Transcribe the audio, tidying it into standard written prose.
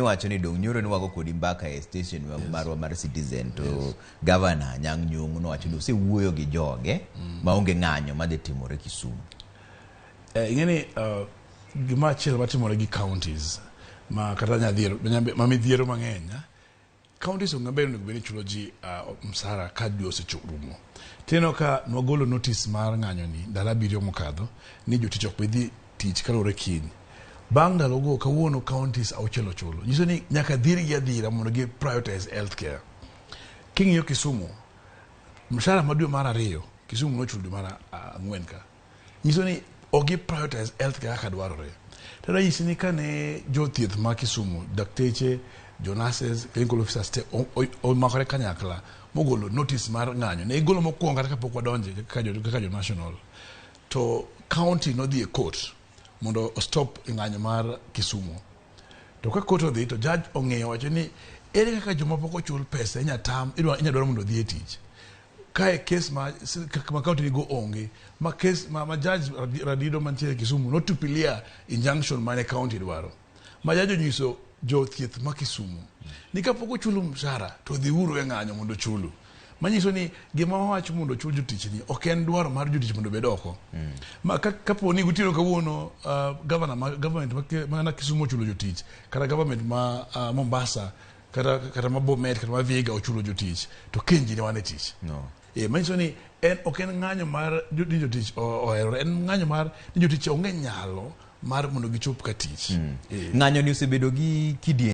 miwacho ni dong nyoro ni wago kodi mbaka e station marwa mar Citizen to governor Nyang' Nyong'o nowacho ni osewuoyo gi joge maonge ng'anyo madhi timore Kisumu. Ing'eni gima chielo matimore gi counties ma kata ma midhiero mang'eny, counties ong'abe onego bed ni chulo ji msara ka dwe osechorumo. Teno ka nwagolo notice mar ng'anyo ni ndalo 7 mokadho ni jotich ok bidhi tich kalore kiny. Bang' ndalogo kawuono counties auchiel chulo. Nyiso ni nyaka dhirgi adhira mondo gi prioritize healthcare. King'iyo Kisumu, mshahara ma dwe mar 2 Kisumu nochulo dwe mar 4 ka. Nyiso ni ogi prioritize healthcare kaka dwarore. Tada yisi ni kane jothieth ma Kisumu, dakteche, nurses, clinical officers te omakore kanyakla mogolo notice mar ng'anyo. Ne igolo mokwongo kata kapok wadonje kaka jo national. To county nodhi e court mondo stop ng'anyo mar Kisumu. To ka court odhi to judge ong'eyo wacho ni ere kaka joma pok ochul pesa inyadwaro mondo odhi e tich. Kae kes ma county go onge, ma kes ma judge Radido mantiere Kisumu notupilia injunction mane county dwaro. Ma judge onyiso jothieth ma Kisumu ni kapok ochulu mshahara to dhi uru e ng'anyo mondo chulu. Manyiso ni gima wawacho mondo chul jotich ni ok en dwaro mar jotich mondo bed oko. Ma kapo ni gutiro kawuono government ma Kisumu chulo jotich, kata government ma Mombasa, kata ma Bomet, kata ma Vihiga ochulo jotich, to kenji ne wane tich. No. Manyiso ni ok en ng'anyo mar jotich oherore, en ng'anyo mar jotich onge nyalo mar mondo gichop ka tich. Ng'anyo ni osebedo gi kidieny